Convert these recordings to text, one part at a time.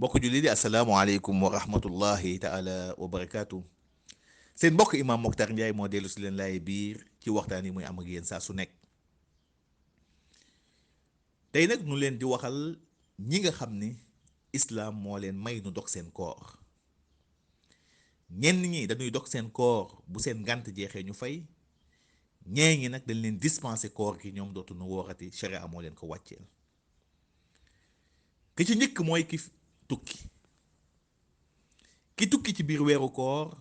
mbokk julli di asalaamaaleykum wa rahmatullahi taala wa barakaatu. Seen mbokk Imam Mokhtar Ndiaye moo dellu si leen laay biir ci waxtaan yi muy am ak yéen saa su nekk. tey nag nu leen di waxal ñi nga xam ni islaam moo leen may nu dog seen koor. ñenn ñi dañuy dog seen koor bu seen ngànt jeexee ñu fay, ñee ñi nag dañ leen dispenser koor gi, ñoom dootu nu woorati, sharia moo leen ko wàcceel. ki ci njëkk mooy tukki ki tukki ci biir weeru koor,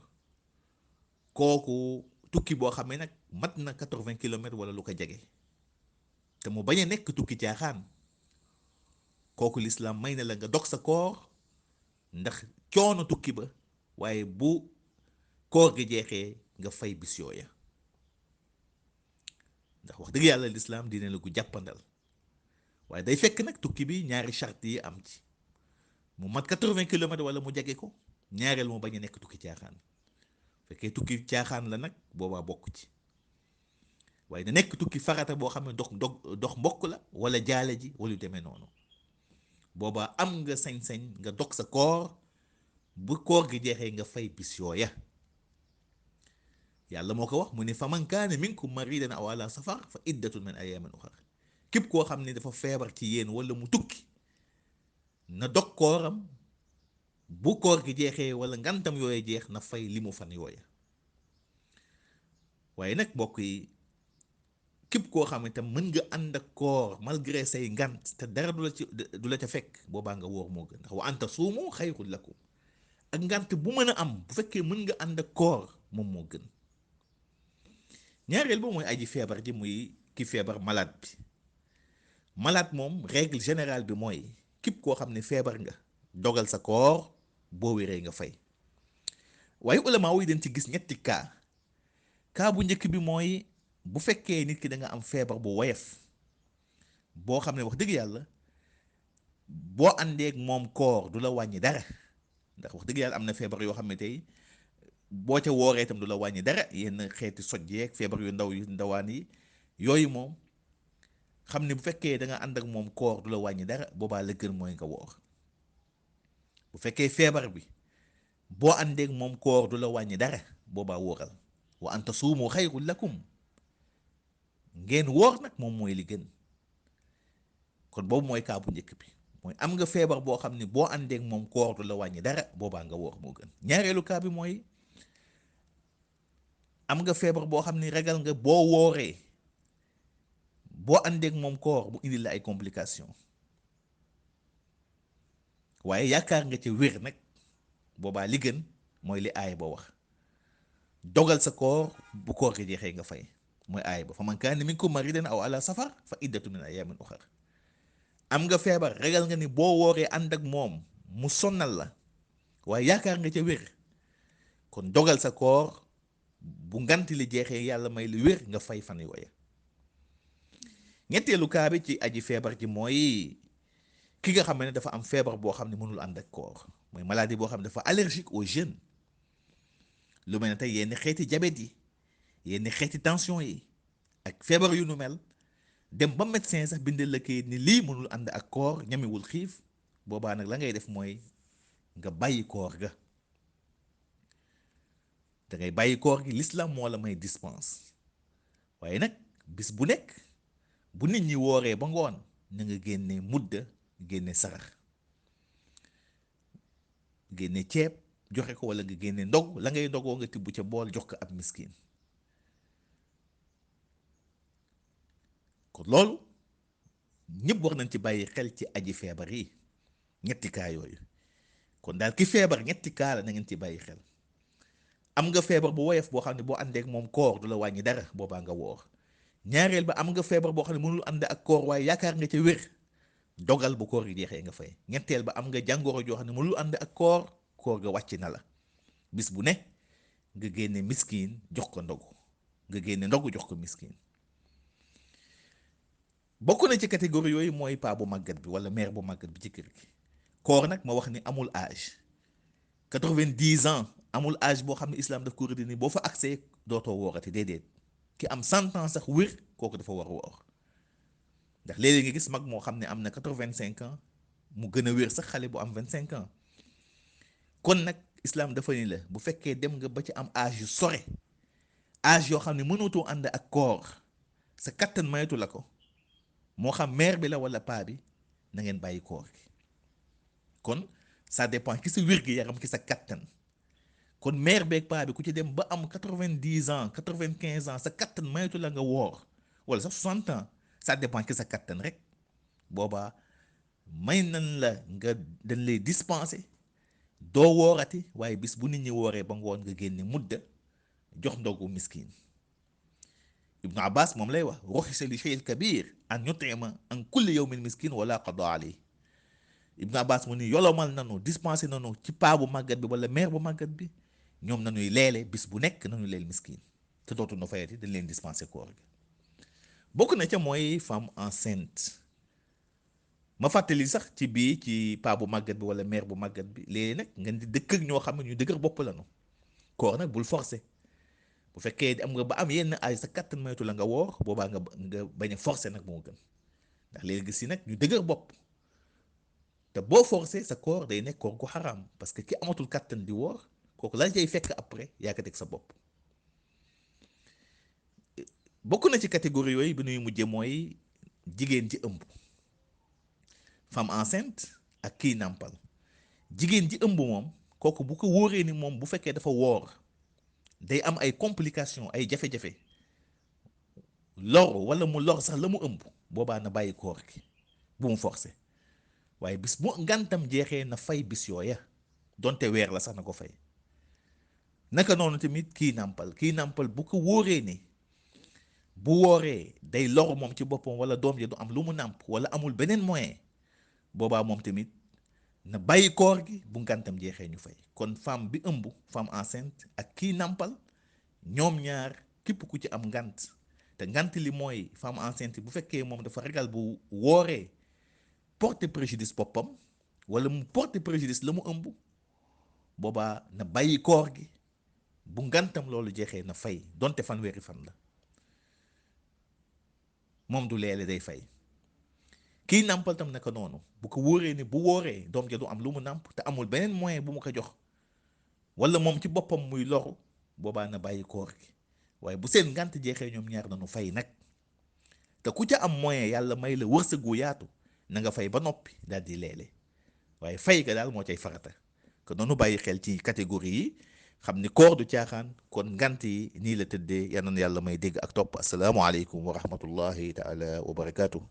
kooku tukki boo xam ne nag mat na 80 kilomètres wala lu ko jege, te mu bañ a nekk tukki caaxaan, kooku lislaam may na la nga dog sa koor ndax coono tukki ba, waaye bu koor gi jeexee nga fay bis yooya. ndax wax dëgg yàlla lislaam dina la gu jàppandal, waaye day fekk nag tukki bi ñaari charte yi am ci: mu mat 80 kilomètres wala mu jege ko, ñaareel mu bañ a nekk tukki caaxaan. fekkee tukki caaxaan la nag boobaa bokk ci, waaye na nekk tukki farata boo xam ne dox mbokk la wala jaale ji wala yu demee noonu, boobaa am nga sañ-sañ nga dog sa koor, bu koor gi jeexee nga fay bis yooya. yàlla moo ko wax mu ne fa man kaane minkum maridan aw ala safar fa iddatun min ayamin uxar. képp koo xam ne dafa feebar ci yéen wala mu tukki, na dog kooram, bu koor gi jeexee wala ngantam yooya jeex na fay li mu fan yooya. waaye nag mbokk yi, képp koo xam ne tam mën nga ànd ak koor malgré say ngant te dara du la ca fekk, boobaa nga wóor moo gën, ndax wa anta suumu xayrul lakum. ak ngant bu mën a am, bu fekkee mën nga ànd ak koor, moom moo gën. ñaareel ba mooy aji feebar ji, muy ki feebar malade bi. malade moom règle générale bi mooy képp koo xam ne feebar nga, dogal sa koor, boo wéree nga fay. waaye ulama yi dañ ci gis ñetti cas bu njëkk bi mooy bu fekkee nit ki da nga am feebar bu woyof boo xam ne wax dëgg yàlla boo àndeek moom koor du la wàññi dara, ndax wax dëgg yàlla am na feebar yoo xam ne tey boo ca wooree itam du la wàññi dara, yenn xeeti soj yeeg feebar yu ndaw yu ndawaan yi, yooyu moom xam ne bu fekkee da nga ànd ak moom koor du la wàññi dara, boobaa la gën mooy nga woor. bu fekkee feebar bi boo àndeek moom koor du la wàññi dara, boobaa wóoral. wa an tasuumu xayrun lakum. ngeen woor nag moom mooy li gën. kon boobu mooy kaa bu njëkk bi, mooy am nga feebar boo xam ne boo àndeek moom koor du la wàññi dara, boobaa nga woor moo gën. ñaareelu kaa bi mooy am nga feebar boo xam ne ragal nga boo wooree, boo àndeek moom koor bu indi la ay complications, waaye yaakaar nga ci wér nag, boobaa li gën mooy li aay ba wax: dogal sa koor, bu koor gi jeexee nga fay. mooy aay ba fa man kaana minkum maridan aw ala safar fa iddatu min ayamin uxar. am nga feebar, ragal nga ni boo wooree ànd ak moom mu sonnal la, waaye yaakaar nga ca wér, kon dogal sa koor, bu ngant li jeexee yàlla may lu wér, nga fay fan yooya. ñetteelu kaa bi ci aji feebar ji mooy ki nga xam ne dafa am feebar boo xam ne mënul ànd ak koor, mooy maladie boo xam ne dafa allergique au jeûne. lu mel ne tey yenn xeeti diabète yi, yenn xeeti tension yi, ak feebar yu nu mel, dem ba médecin sax bindal la kayit ni lii mënul ànd ak koor, ñamewul xiif, boobaa nag la ngay def mooy nga bàyyi koor ga. da ngay bàyyi koor gi, l'islam moo la may dispense. waaye nag bis bu nekk bu nit ñi wooree ba ngoon, na nga génne mudda, génne sarax, génne ceeb joxe ko, wala nga génne ndog, la ngay ndogoo nga tibb ca bool jox ko ab miskin. kon loolu ñëpp war nañ ci bàyyi xel ci aji feebar yi, ñetti kaa yooyu. kon daal ki feebar ñetti kaa la, na ngeen ci bàyyi xel. am nga feebar bu woyof boo xam ne boo àndeek moom koor du la wàññi dara, boobaa nga woor. ñaareel ba am nga feebar boo xam ne mënul ànd ak koor, waaye yaakaar nga ca wér, dogal bu koor gi jeexee nga fay. ñetteel ba am nga jàngoro joo xam ne mënul ànd ak koor, koor ga wàcc na la. bis bu ne nga génne miskin jox ko ndogu, nga génne ndogu jox ko miskin. bokk na ci catégorie yooyu mooy paa bu màggat bi wala mère bu màggat bi ci kër gi. koor nag ma wax ni amul âge. 90 ans amul âge boo xam ne islam daf ko rëdd ni boo fa accès dootoo woorati, déedéet. ki am 100 ans sax wér, kooku dafa war a woor. ndax léeg-léeg nga gis mag moo xam ne am na 85 ans mu gën a wér sax xale bu am 25 ans. kon nag islam dafa ni la bu fekkee dem nga ba ci am âge yu sore, âge yoo xam ne mënatoo ànd ak koor, sa kattan mayatu la ko, moo xam mère bi la wala paa bi, na ngeen bàyyi koor gi. kon ça dépend ki sa wér-gi-yaram, ki sa kattan. kon mère beeg paa bi ku ci dem ba am 90 ans 95 ans, sa kattan mayatu la nga woor, wala sax 60 ans, ça dépend ki sa kattan rek. boobaa may nan la nga dañ lay dispenser, doo woorati, waaye bis bu nit ñi wooree ba ngoon nga génne mudda jox ndogu miskin. Ibnu Abbas moom lay wax, ruxisa li shay'il kabir an yutima an kulli yawmin miskin wala qada alayhi. Ibnu Abbas mu ni yolomal nanu, dispensé nanu ci paa bu màggat bi wala mère bu màggat bi, ñoom nañuy leele bis bu nekk nañu leel miskin, te dootu nu fayati, dañ leen dispensé koor gi. bokk na ca mooy femme enceinte. ma fàttali sax ci bii ci paa bu màggat bi wala mère bu màggat bi, léegi nag ngeen di dëkk ak ñoo xam ne ñu dëgër bopp lañu. koor nag bul forcer. bu fekkee am nga ba am yenn ay sa kattan maytu la nga woor, boobaa nga bañ a forcer nag moo gën, ndax léegi si nag ñu dëgër bopp. te boo forcé sa koor day nekk koor gu xaraam, parce que ki amatul kattan di woor, kooku la jay fekk après yaa ko teg sa bopp. bokk na ci catégorie yooyu bi nuy mujje mooy jigéen ji ëmb, femme enceinte ak kii nàmpal. jigéen ji ëmb moom, kooku bu ko wóoree ni moom bu fekkee dafa woor day am ay complications, ay jafe-jafe, lor wala mu lor sax la mu ëmb, boobaa na bàyyi koor gi, bu mu forcé. waaye bis bu ngantam jeexee na fay bis yooya, donte weer la sax na ko fay. naka noonu tamit kii nàmpal bu ko wóoree ni bu wooree day lor moom ci boppam, wala doom ji du am lu mu nàmp, wala amul beneen moyen, boobaa moom tamit na bàyyi koor gi, bu ngantam jeexee ñu fay. kon femme bi ëmb, femme enceinte ak kii nàmpal, ñoom ñaar képp ku ci am ngant, te ngant li mooy femme enceinte bu fekkee moom dafa ragal bu wooree porter préjudice boppam, wala mu porter préjudice la mu ëmb, boobaa na bàyyi koor gi, bu ngantam loolu jeexee na fay, donte fanweeri fan la, moom du leele day fay. kii nàmpal tam naka noonu, bu ko wóoree ni bu wooree doom ja du am lu mu nàmp, te amul beneen moyen bu mu ko jox, wala moom ci boppam muy loru, boobaa na bàyyi koor gi. waaye bu seen ngant jeexee ñoom ñaar nañu fay nag. te ku ca am moyen, yàlla may la wërsëgu yaatu, na nga fay ba noppi daal di leele, waaye fay ga daal moo cay farata. kon noonu bàyyi xel ci catégorie yi, xam ni koor du caaxaan. kon ngant yi nii la tëddee. yal na yàlla may dégg ak topp. asalaamaaleykum wa rahmatullahi taala wa barakaatu.